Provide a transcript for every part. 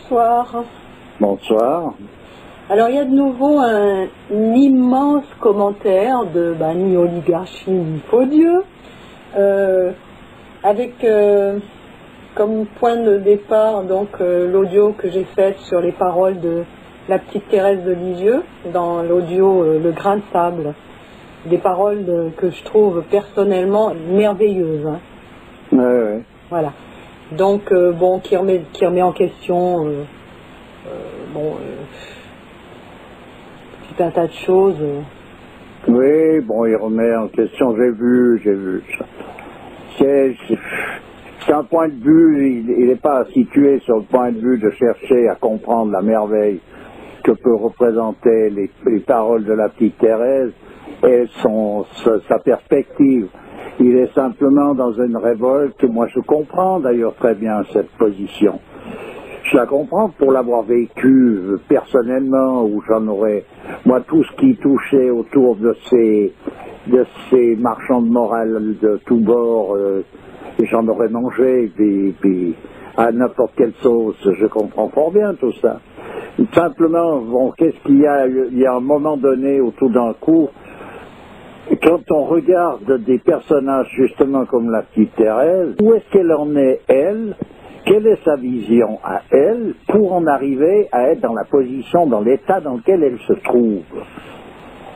bonsoir. Bonsoir. Alors il y a de nouveau un immense commentaire de ni oligarchie ni faux Dieu, avec comme point de départ donc l'audio que j'ai fait sur les paroles de la petite Thérèse de Lisieux dans l'audio Le Grain de Sable. Des paroles que je trouve personnellement merveilleuses. Hein. Ouais. Voilà. Donc qui remet en question tout un tas de choses. Oui, il remet en question, j'ai vu ça. C'est un point de vue, il n'est pas situé sur le point de vue de chercher à comprendre la merveille que peut représenter les paroles de la petite Thérèse et sa perspective. Il est simplement dans une révolte. Moi, je comprends d'ailleurs très bien cette position. Je la comprends pour l'avoir vécu personnellement, où j'en aurais... Moi, tout ce qui touchait autour de ces marchands de morale de tous bords, j'en aurais mangé, puis à n'importe quelle sauce, je comprends fort bien tout ça. Simplement, qu'est-ce qu'il y a? Il y a un moment donné où tout d'un coup, quand on regarde des personnages justement comme la petite Thérèse, où est-ce qu'elle en est, elle? Quelle est sa vision à elle pour en arriver à être dans la position, dans l'état dans lequel elle se trouve?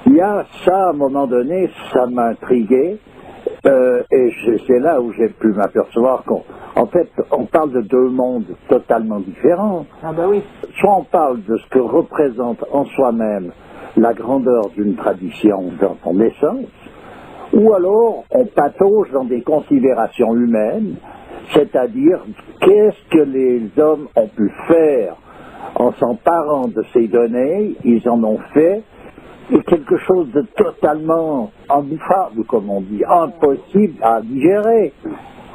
Il y a ça, à un moment donné, ça m'a intrigué, et c'est là où j'ai pu m'apercevoir qu'en fait, on parle de deux mondes totalement différents. Ah bah oui. Soit on parle de ce que représente en soi-même la grandeur d'une tradition dans son essence, ou alors on patauge dans des considérations humaines, c'est-à-dire qu'est-ce que les hommes ont pu faire en s'emparant de ces données. Ils en ont fait quelque chose de totalement embouffable, comme on dit, impossible à digérer.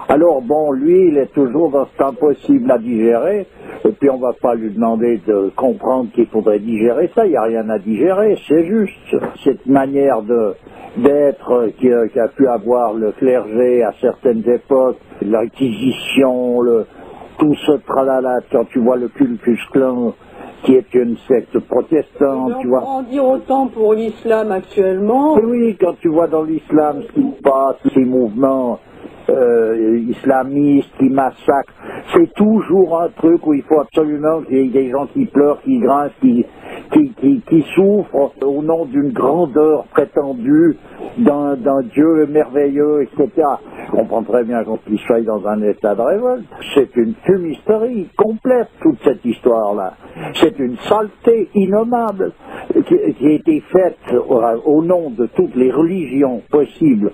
Alors lui, il est toujours dans cet impossible à digérer, et puis on ne va pas lui demander de comprendre qu'il faudrait digérer ça, il n'y a rien à digérer, c'est juste. Cette manière d'être qui a pu avoir le clergé à certaines époques, l'Inquisition, tout ce tralala, quand tu vois le Ku Klux Klan, qui est une secte protestante, tu vois. On peut en dire autant pour l'islam actuellement. Oui, quand tu vois dans l'islam ce qui se passe, ces mouvements islamistes qui massacrent, c'est toujours un truc où il faut absolument qu'il y ait des gens qui pleurent, qui grincent, qui souffrent au nom d'une grandeur prétendue, d'un Dieu merveilleux, etc. Je comprends très bien qu'ils soient dans un état de révolte. C'est une fumisterie complète, toute cette histoire-là. C'est une saleté innommable qui a été faite au nom de toutes les religions possibles.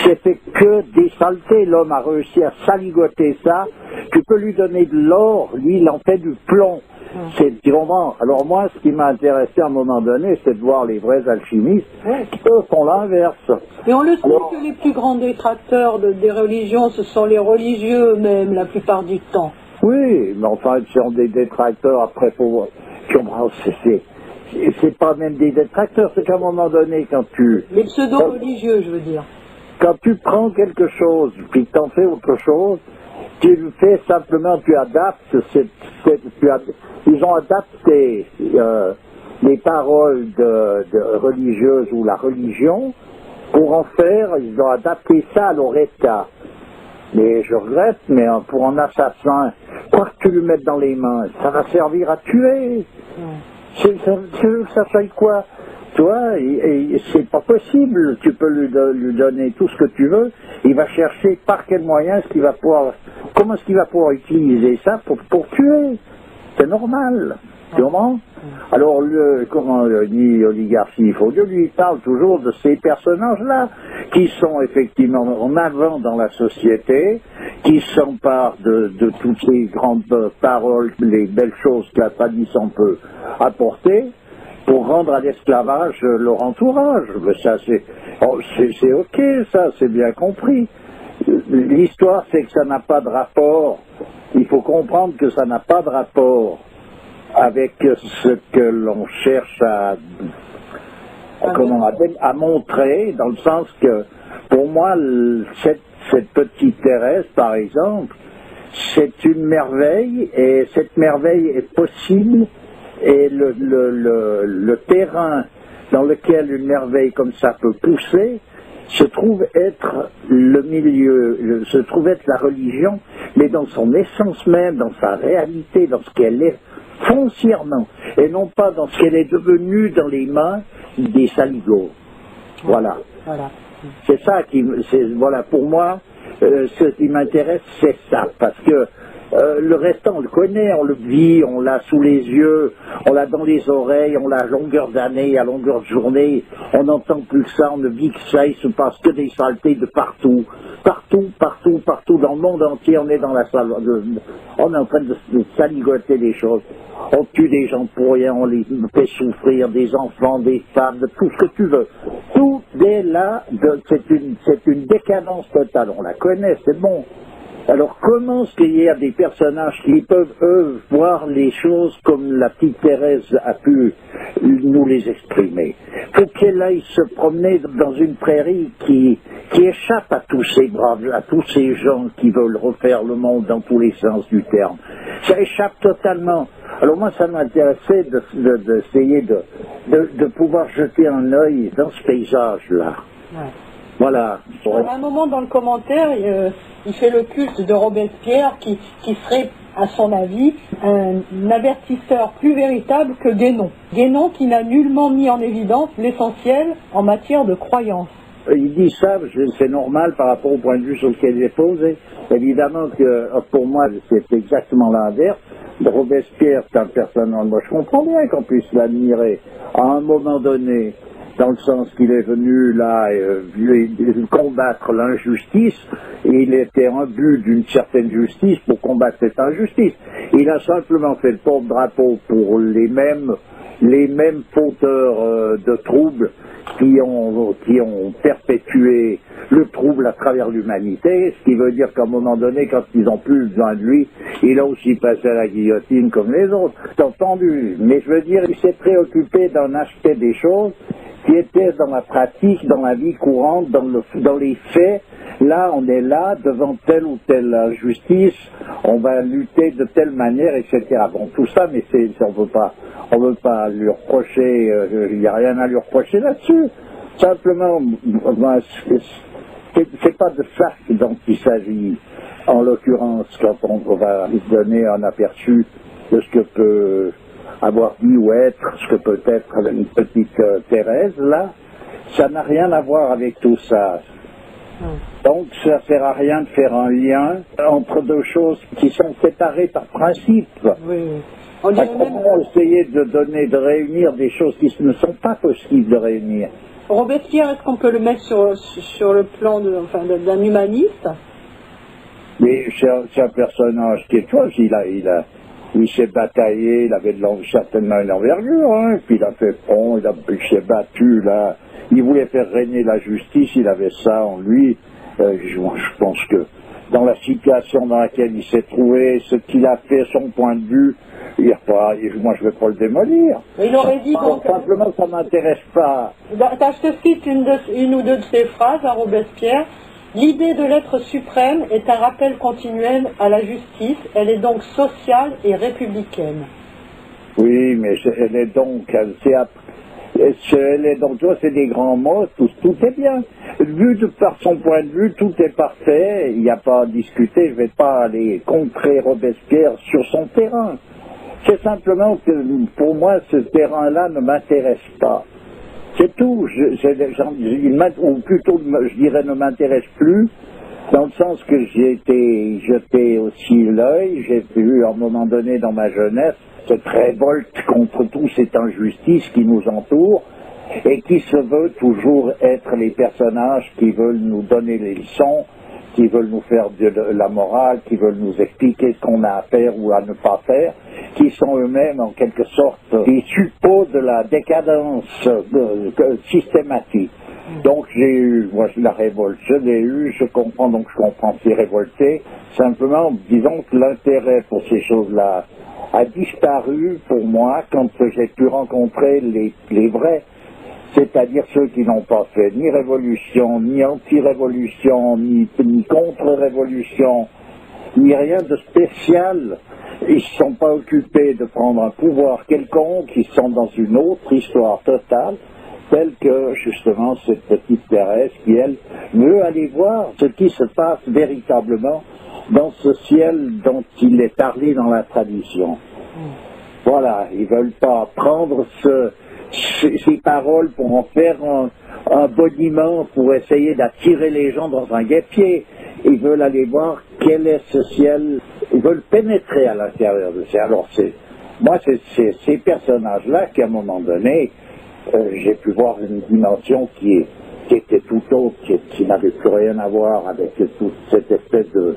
C'est fait que des saletés. L'homme a réussi à saligoter ça. Tu peux lui donner de l'or, lui il en fait du plomb. Tu comprends? Alors moi, ce qui m'a intéressé à un moment donné, c'est de voir les vrais alchimistes qui, eux, font l'inverse. Et on le sait que les plus grands détracteurs des religions, ce sont les religieux eux-mêmes, la plupart du temps. Oui, mais enfin, ils sont des détracteurs, après, c'est pas même des détracteurs, c'est qu'à un moment donné, quand tu... Les pseudo-religieux, je veux dire. Quand tu prends quelque chose, puis t'en fais autre chose, tu le fais simplement, tu adaptes, ils ont adapté les paroles de religieuses ou la religion, pour en faire, ils ont adapté ça à leur état. Mais je regrette, mais pour un assassin, quoi que tu lui mettes dans les mains, ça va servir à tuer. Ça fait quoi? Tu vois, et c'est pas possible. Tu peux lui donner tout ce que tu veux. Il va chercher par quel moyen comment est-ce qu'il va pouvoir utiliser ça pour tuer. C'est normal. Tu comprends? Alors, ni oligarchie, faux Dieu, lui, il parle toujours de ces personnages-là, qui sont effectivement en avant dans la société, qui s'emparent de toutes ces grandes paroles, les belles choses que la tradition peut apporter, pour rendre à l'esclavage leur entourage. Mais ça, c'est ok, ça, c'est bien compris. L'histoire, c'est que ça n'a pas de rapport. Il faut comprendre que ça n'a pas de rapport avec ce que l'on cherche à montrer, dans le sens que, pour moi, cette petite Thérèse, par exemple, c'est une merveille, et cette merveille est possible, et le terrain dans lequel une merveille comme ça peut pousser se trouve être le milieu, se trouve être la religion, mais dans son essence même, dans sa réalité, dans ce qu'elle est foncièrement, et non pas dans ce qu'elle est devenue dans les mains des saligots. Voilà. C'est ça qui, voilà, pour moi, ce qui m'intéresse, c'est ça, parce que le restant, on le connaît, on le vit, on l'a sous les yeux, on l'a dans les oreilles, on l'a à longueur d'année, à longueur de journée, on n'entend plus que ça, on ne vit que ça, il se passe que des saletés de partout. Partout, dans le monde entier, on est dans la salle, on est en train de saligoter des choses. On tue des gens pour rien, on les fait souffrir, des enfants, des femmes, de tout ce que tu veux. Tout est là, c'est une décadence totale, on la connaît, c'est bon. Alors comment est-ce qu'il y a des personnages qui peuvent, eux, voir les choses comme la petite Thérèse a pu nous les exprimer? Faut qu'elle aille se promener dans une prairie qui échappe à tous ces braves, à tous ces gens qui veulent refaire le monde dans tous les sens du terme. Ça échappe totalement. Alors moi, ça m'intéressait d'essayer de pouvoir jeter un œil dans ce paysage-là. Ouais. Voilà. À un moment dans le commentaire, il fait le culte de Robespierre qui serait, à son avis, un avertisseur plus véritable que Guénon. Guénon qui n'a nullement mis en évidence l'essentiel en matière de croyance. Il dit ça, c'est normal par rapport au point de vue sur lequel il est posé. Évidemment que pour moi, c'est exactement l'inverse. Robespierre, c'est un personnage, moi je comprends bien qu'on puisse l'admirer. À un moment donné, dans le sens qu'il est venu là combattre l'injustice, et il était un but d'une certaine justice pour combattre cette injustice. Il a simplement fait le porte-drapeau pour les mêmes fauteurs de troubles qui ont perpétué le trouble à travers l'humanité, ce qui veut dire qu'à un moment donné, quand ils n'ont plus besoin de lui, il a aussi passé à la guillotine comme les autres. C'est entendu, mais je veux dire, il s'est préoccupé d'en acheter des choses qui étaient dans la pratique, dans la vie courante, dans les faits. Là, on est là, devant telle ou telle injustice, on va lutter de telle manière, etc. Bon, tout ça, mais on veut pas lui reprocher, il n'y a rien à lui reprocher là-dessus. Simplement, c'est pas de ça dont il s'agit, en l'occurrence, quand on va donner un aperçu de ce que peut avoir dit ou être, ce que peut être une petite Thérèse, là, ça n'a rien à voir avec tout ça. Donc, ça ne sert à rien de faire un lien entre deux choses qui sont séparées par principe. Oui. On va essayer de réunir des choses qui ne sont pas possibles de réunir. Robespierre, est-ce qu'on peut le mettre sur le plan d'un humaniste? Mais c'est un personnage qui est toi, il s'est bataillé, il avait certainement une envergure, hein, puis il a fait front, il s'est battu, là. Il voulait faire régner la justice, il avait ça en lui. Je pense que dans la situation dans laquelle il s'est trouvé, ce qu'il a fait, son point de vue, moi je ne vais pas le démolir. Il aurait dit donc... Simplement, ça ne m'intéresse pas. Je te cite une ou deux de ses phrases à Robespierre. L'idée de l'être suprême est un rappel continuel à la justice, elle est donc sociale et républicaine. Oui, mais elle est donc, tu vois, c'est des grands mots, tout est bien. Vu par son point de vue, tout est parfait, il n'y a pas à discuter, je ne vais pas aller contrer Robespierre sur son terrain. C'est simplement que, pour moi, ce terrain-là ne m'intéresse pas. C'est tout, ou plutôt, je dirais, ne m'intéresse plus, dans le sens que j'ai été jeté aussi l'œil, j'ai vu à un moment donné dans ma jeunesse cette révolte contre toute cette injustice qui nous entoure et qui se veut toujours être les personnages qui veulent nous donner les leçons, qui veulent nous faire de la morale, qui veulent nous expliquer ce qu'on a à faire ou à ne pas faire, qui sont eux-mêmes en quelque sorte des suppôts de la décadence systématique. Donc j'ai eu, moi la révolte, je l'ai eu, je comprends s'y révolter. Simplement, disons que l'intérêt pour ces choses-là a disparu pour moi quand j'ai pu rencontrer les vrais, c'est-à-dire ceux qui n'ont pas fait ni révolution, ni anti-révolution, ni contre-révolution, ni rien de spécial. Ils ne sont pas occupés de prendre un pouvoir quelconque, ils sont dans une autre histoire totale, telle que justement cette petite Thérèse qui, elle, veut aller voir ce qui se passe véritablement dans ce ciel dont il est parlé dans la tradition. Voilà, ils ne veulent pas prendre ces paroles pour en faire un boniment, pour essayer d'attirer les gens dans un guêpier. Ils veulent aller voir quel est ce ciel, ils veulent pénétrer à l'intérieur de ça. Alors moi c'est ces personnages-là qu'à un moment donné, j'ai pu voir une dimension qui était tout autre, qui n'avait plus rien à voir avec toute cette espèce de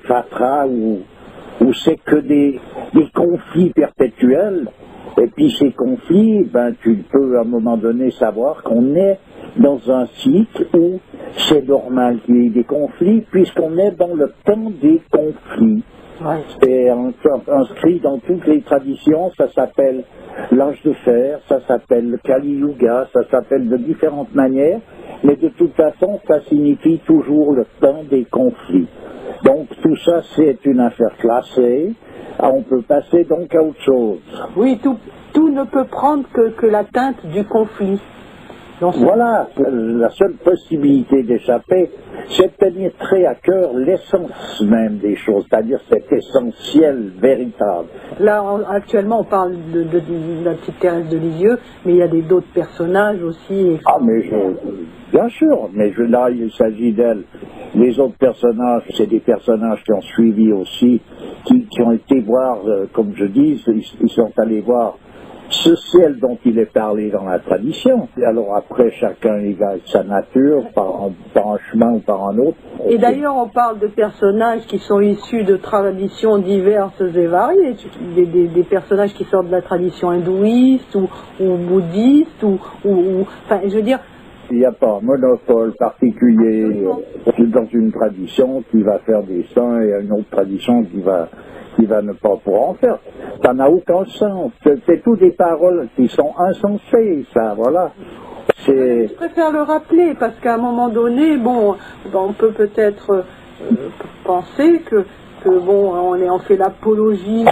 fatras où c'est que des conflits perpétuels. Et puis ces conflits, tu peux à un moment donné savoir qu'on est dans un cycle où c'est normal qu'il y ait des conflits, puisqu'on est dans le temps des conflits. Ouais. C'est inscrit dans toutes les traditions, ça s'appelle l'âge de fer, ça s'appelle le Kali Yuga, ça s'appelle de différentes manières, mais de toute façon, ça signifie toujours le temps des conflits. Donc tout ça, c'est une affaire classée. On peut passer donc à autre chose. Oui, tout ne peut prendre que la teinte du conflit. Donc, voilà, la seule possibilité d'échapper, c'est de tenir très à cœur l'essence même des choses, c'est-à-dire cet essentiel véritable. Là, actuellement, on parle de la petite Thérèse de Lisieux, mais il y a d'autres personnages aussi. Ah, mais bien sûr, mais là, il s'agit d'elle. Les autres personnages, c'est des personnages qui ont suivi aussi, qui ont été voir, comme je dis, ils sont allés voir ce ciel dont il est parlé dans la tradition. Et alors après, chacun y gagne sa nature, par un chemin ou par un autre. Et d'ailleurs, on parle de personnages qui sont issus de traditions diverses et variées. Des personnages qui sortent de la tradition hindouiste ou bouddhiste, enfin, je veux dire... Il n'y a pas un monopole particulier dans une tradition qui va faire des saints et une autre tradition qui va ne pas pouvoir en faire. Ça n'a aucun sens. C'est tout des paroles qui sont insensées, ça, voilà. Je préfère le rappeler, parce qu'à un moment donné, on peut peut-être penser que on fait l'apologie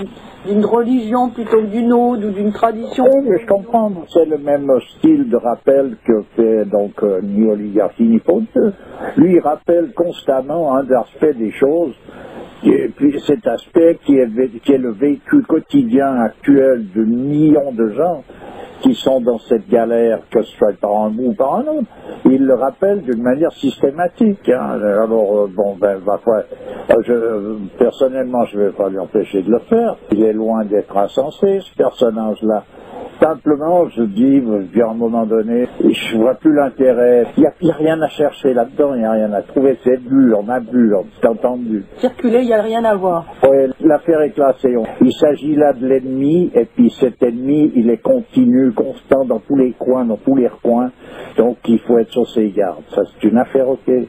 d'une religion plutôt que d'une autre ou d'une tradition. Oui, mais je comprends. C'est le même style de rappel que fait donc ni oligarchie ni faute. Lui, il rappelle constamment un aspect des choses. Et puis cet aspect qui est le vécu quotidien actuel de millions de gens qui sont dans cette galère, que ce soit par un bout ou par un autre, il le rappelle d'une manière systématique. Hein. Alors, personnellement, je ne vais pas lui empêcher de le faire. Il est loin d'être insensé, ce personnage-là. Simplement, je dis, à un moment donné, je vois plus l'intérêt. Il n'y a rien à chercher là-dedans, il n'y a rien à trouver. C'est bu, on a bu, on s'est entendu. Circuler, il n'y a rien à voir. Oui, l'affaire est classée. Il s'agit là de l'ennemi, et puis cet ennemi, il est continu, constant dans tous les coins, dans tous les recoins. Donc, il faut être sur ses gardes. Ça, c'est une affaire, ok. Ouais.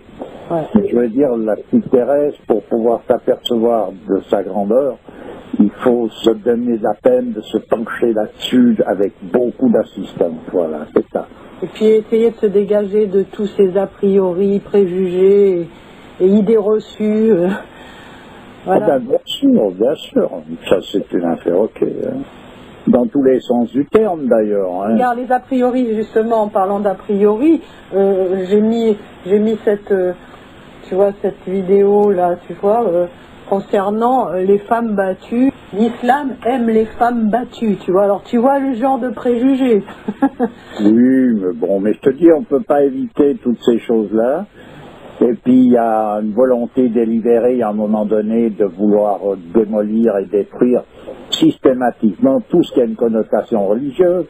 Je veux dire, la petite Thérèse, pour pouvoir s'apercevoir de sa grandeur, il faut se donner la peine de se pencher là-dessus avec beaucoup d'assistance. Voilà, c'est ça. Et puis essayer de se dégager de tous ces a priori, préjugés et idées reçues. Voilà. Bien sûr. Ça, c'est une affaire, ok. Dans tous les sens du terme, d'ailleurs. Hein. Regarde, les a priori, justement, en parlant d'a priori, j'ai mis cette vidéo, là, tu vois, concernant les femmes battues. L'islam aime les femmes battues, tu vois. Alors, tu vois le genre de préjugés. Oui, mais je te dis, on ne peut pas éviter toutes ces choses-là. Et puis, il y a une volonté délibérée, à un moment donné, de vouloir démolir et détruire systématiquement tout ce qui a une connotation religieuse.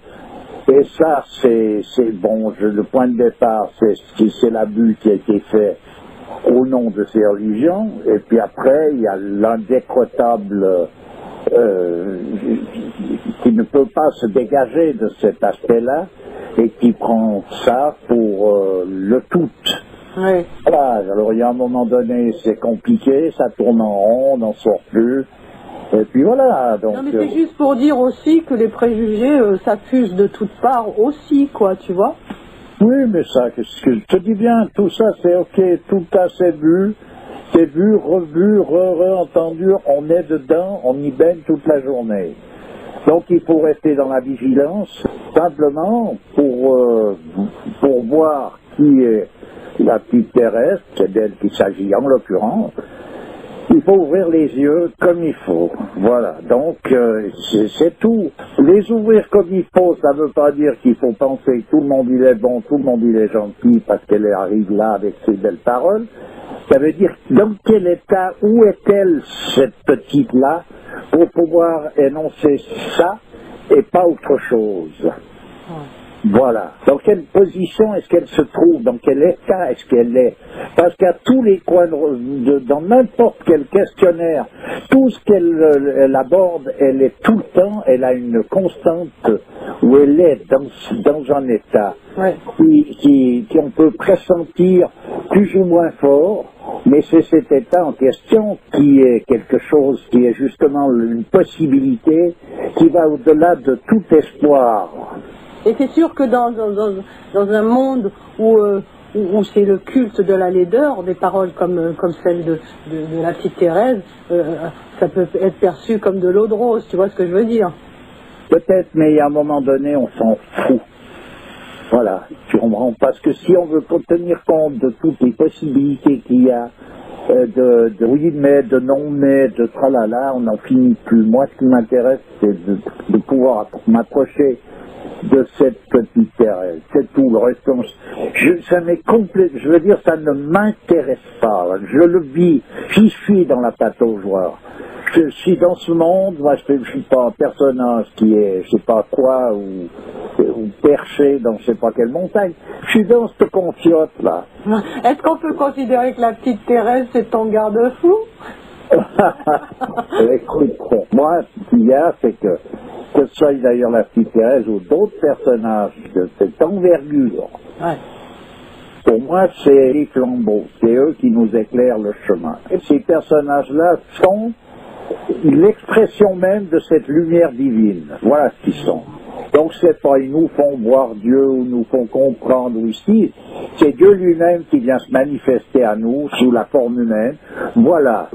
Et ça, le point de départ, c'est l'abus qui a été fait au nom de ces religions. Et puis après, il y a l'indécrottable qui ne peut pas se dégager de cet aspect-là et qui prend ça pour le tout. Oui. Voilà, alors il y a un moment donné, c'est compliqué, ça tourne en rond, on n'en sort plus. Et puis voilà. Donc, non, mais c'est juste pour dire aussi que les préjugés s'accusent de toutes parts aussi, quoi, tu vois. Oui, mais ça, je te dis bien, tout ça c'est ok, tout ça c'est vu, C'est vu, revu, re-entendu, on est dedans, on y baigne toute la journée. Donc il faut rester dans la vigilance, simplement pour voir qui est la petite terrestre, c'est d'elle qu'il s'agit en l'occurrence. Il faut ouvrir les yeux comme il faut. Voilà, donc c'est tout. Les ouvrir comme il faut, ça ne veut pas dire qu'il faut penser que tout le monde il est bon, tout le monde il est gentil parce qu'elle arrive là avec ses belles paroles. Ça veut dire dans quel état, où est-elle cette petite-là pour pouvoir énoncer ça et pas autre chose. Voilà. Dans quelle position est-ce qu'elle se trouve? Dans quel état est-ce qu'elle est? Parce qu'à tous les coins, dans n'importe quel questionnaire, tout ce qu'elle aborde, elle est tout le temps, elle a une constante où elle est dans un état qui on peut pressentir plus ou moins fort, mais c'est cet état en question qui est quelque chose, qui est justement une possibilité qui va au-delà de tout espoir. Et c'est sûr que dans un monde où c'est le culte de la laideur, des paroles comme celle de la petite Thérèse, ça peut être perçu comme de l'eau de rose, tu vois ce que je veux dire? Peut-être, mais à un moment donné, on s'en fout. Voilà, tu comprends? Parce que si on veut tenir compte de toutes les possibilités qu'il y a, de oui mais, de non mais, de tralala, on n'en finit plus. Moi, ce qui m'intéresse, c'est de pouvoir m'approcher de cette petite Thérèse, c'est tout. Le reste, ça m'est complet. Je veux dire, ça ne m'intéresse pas. Je le vis. J'y suis dans la pataugeoire. Je suis dans ce monde. Moi, je ne suis pas un personnage qui est, je sais pas quoi, ou perché dans je sais pas quelle montagne. Je suis dans cette confiote là. Est-ce qu'on peut considérer que la petite Thérèse c'est ton garde-fou? Écoute, moi, ce qu'il y a, c'est que ce soit d'ailleurs la petite Thérèse ou d'autres personnages de cette envergure, pour moi, c'est les flambeaux, c'est eux qui nous éclairent le chemin. Et ces personnages-là sont l'expression même de cette lumière divine. Voilà ce qu'ils sont. Donc c'est pas ils nous font voir Dieu ou nous font comprendre ici, c'est Dieu lui-même qui vient se manifester à nous sous la forme humaine. Voilà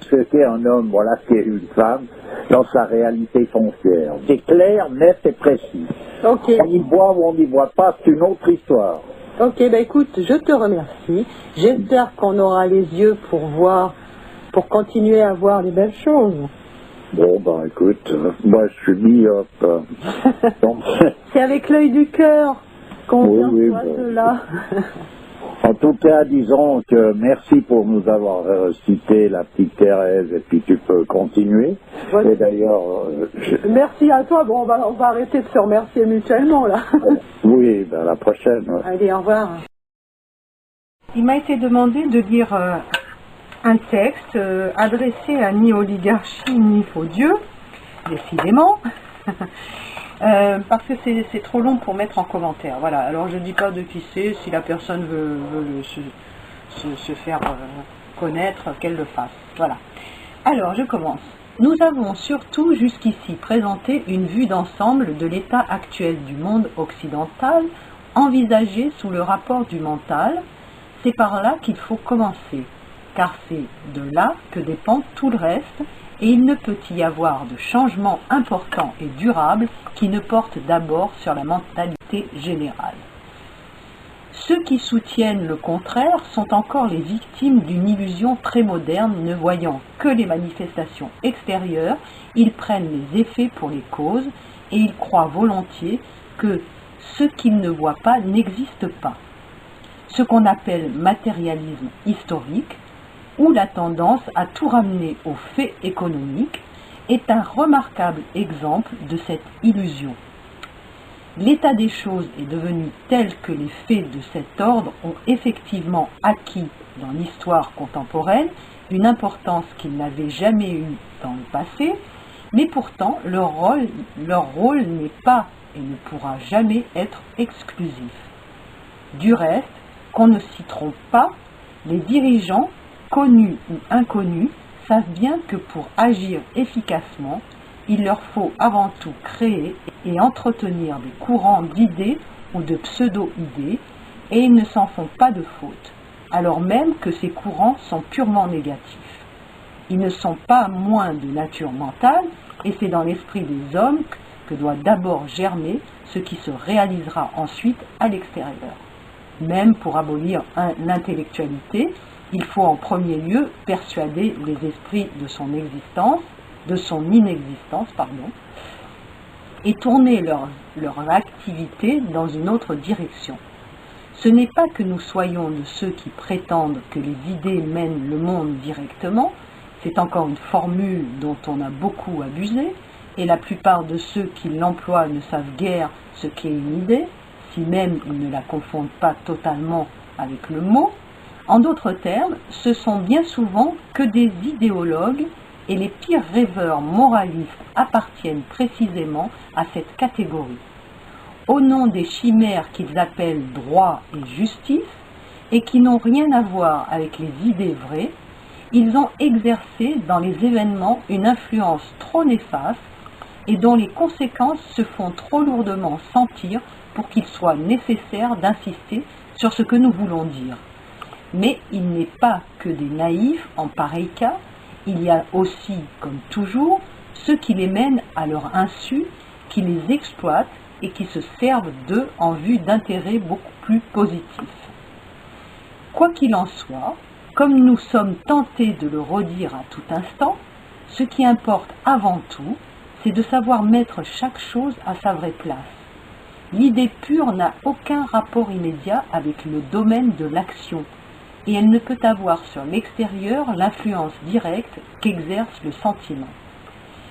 ce qu'est un homme, voilà ce qu'est une femme dans sa réalité foncière. C'est clair, net et précis. Okay. On y voit ou on n'y voit pas, c'est une autre histoire. Ok, écoute, je te remercie. J'espère qu'on aura les yeux pour voir, pour continuer à voir les belles choses. Bon, écoute, moi je suis myope. C'est avec l'œil du cœur qu'on voit cela. En tout cas, disons que merci pour nous avoir recité la petite Thérèse, et puis tu peux continuer. Voilà. Et d'ailleurs... Merci à toi. Bon, on va arrêter de se remercier mutuellement, là. Oui, à la prochaine. Ouais. Allez, au revoir. Il m'a été demandé de lire un texte adressé à ni oligarchie ni faux dieu, décidément, parce que c'est trop long pour mettre en commentaire. Voilà, alors je ne dis pas de qui c'est, si la personne veut se faire connaître, qu'elle le fasse. Voilà. Alors, je commence. Nous avons surtout jusqu'ici présenté une vue d'ensemble de l'état actuel du monde occidental, envisagé sous le rapport du mental. C'est par là qu'il faut commencer, car c'est de là que dépend tout le reste, et il ne peut y avoir de changement important et durable qui ne porte d'abord sur la mentalité générale. Ceux qui soutiennent le contraire sont encore les victimes d'une illusion très moderne, ne voyant que les manifestations extérieures, ils prennent les effets pour les causes, et ils croient volontiers que ce qu'ils ne voient pas n'existe pas. Ce qu'on appelle matérialisme historique, ou la tendance à tout ramener aux faits économiques, est un remarquable exemple de cette illusion. L'état des choses est devenu tel que les faits de cet ordre ont effectivement acquis dans l'histoire contemporaine une importance qu'ils n'avaient jamais eue dans le passé, mais pourtant leur rôle n'est pas et ne pourra jamais être exclusif. Du reste, qu'on ne s'y trompe pas, les dirigeants, connus ou inconnus, savent bien que pour agir efficacement, il leur faut avant tout créer et entretenir des courants d'idées ou de pseudo-idées, et ils ne s'en font pas de faute. alors même que ces courants sont purement négatifs. Ils ne sont pas moins de nature mentale, et c'est dans l'esprit des hommes que doit d'abord germer ce qui se réalisera ensuite à l'extérieur. Même pour abolir l'intellectualité, il faut en premier lieu persuader les esprits de son existence, de son inexistence, et tourner leur activité dans une autre direction. Ce n'est pas que nous soyons de ceux qui prétendent que les idées mènent le monde directement, c'est encore une formule dont on a beaucoup abusé, et la plupart de ceux qui l'emploient ne savent guère ce qu'est une idée, si même ils ne la confondent pas totalement avec le mot. En d'autres termes, ce sont bien souvent que des idéologues, et les pires rêveurs moralistes appartiennent précisément à cette catégorie. Au nom des chimères qu'ils appellent droit et justice, et qui n'ont rien à voir avec les idées vraies, ils ont exercé dans les événements une influence trop néfaste et dont les conséquences se font trop lourdement sentir pour qu'il soit nécessaire d'insister sur ce que nous voulons dire. Mais il n'est pas que des naïfs en pareil cas, il y a aussi, comme toujours, ceux qui les mènent à leur insu, qui les exploitent et qui se servent d'eux en vue d'intérêts beaucoup plus positifs. Quoi qu'il en soit, comme nous sommes tentés de le redire à tout instant, ce qui importe avant tout, c'est de savoir mettre chaque chose à sa vraie place. L'idée pure n'a aucun rapport immédiat avec le domaine de l'action, et elle ne peut avoir sur l'extérieur l'influence directe qu'exerce le sentiment.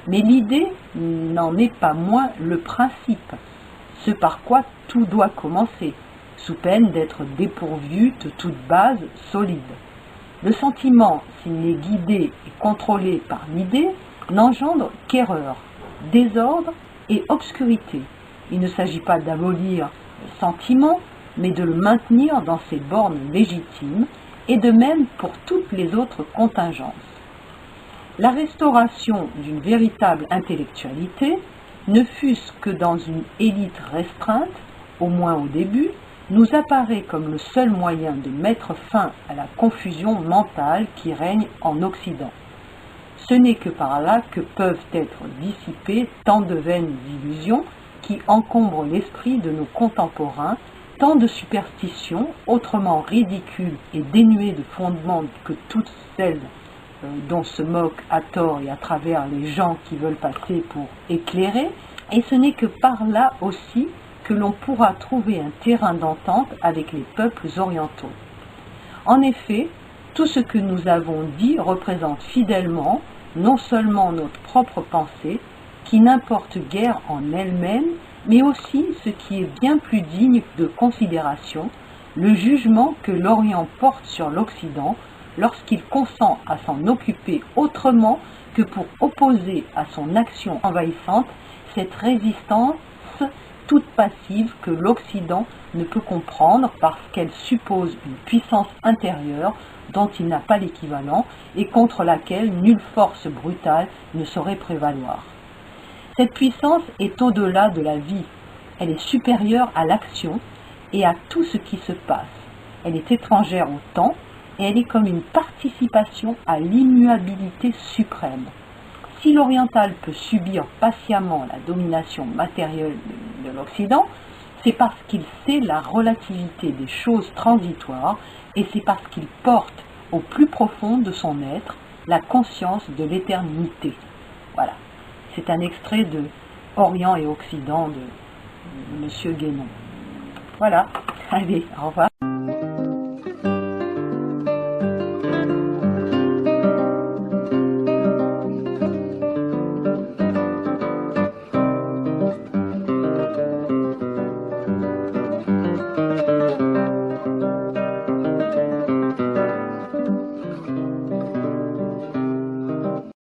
Mais l'idée n'en est pas moins le principe, ce par quoi tout doit commencer, sous peine d'être dépourvu de toute base solide. Le sentiment, s'il n'est guidé et contrôlé par l'idée, n'engendre qu'erreur, désordre et obscurité. Il ne s'agit pas d'abolir le sentiment, mais de le maintenir dans ses bornes légitimes, et de même pour toutes les autres contingences. La restauration d'une véritable intellectualité, ne fût-ce que dans une élite restreinte, au moins au début, nous apparaît comme le seul moyen de mettre fin à la confusion mentale qui règne en Occident. Ce n'est que par là que peuvent être dissipées tant de vaines illusions qui encombrent l'esprit de nos contemporains, tant de superstitions, autrement ridicules et dénuées de fondement que toutes celles dont se moquent à tort et à travers les gens qui veulent passer pour éclairés, et ce n'est que par là aussi que l'on pourra trouver un terrain d'entente avec les peuples orientaux. En effet, tout ce que nous avons dit représente fidèlement non seulement notre propre pensée, qui n'importe guère en elle-même, mais aussi ce qui est bien plus digne de considération, le jugement que l'Orient porte sur l'Occident lorsqu'il consent à s'en occuper autrement que pour opposer à son action envahissante cette résistance toute passive que l'Occident ne peut comprendre parce qu'elle suppose une puissance intérieure dont il n'a pas l'équivalent et contre laquelle nulle force brutale ne saurait prévaloir. Cette puissance est au-delà de la vie, elle est supérieure à l'action et à tout ce qui se passe. Elle est étrangère au temps et elle est comme une participation à l'immuabilité suprême. Si l'oriental peut subir patiemment la domination matérielle de l'Occident, c'est parce qu'il sait la relativité des choses transitoires et c'est parce qu'il porte au plus profond de son être la conscience de l'éternité. Voilà, c'est un extrait de Orient et Occident de M. Guénon. Voilà, allez, au revoir.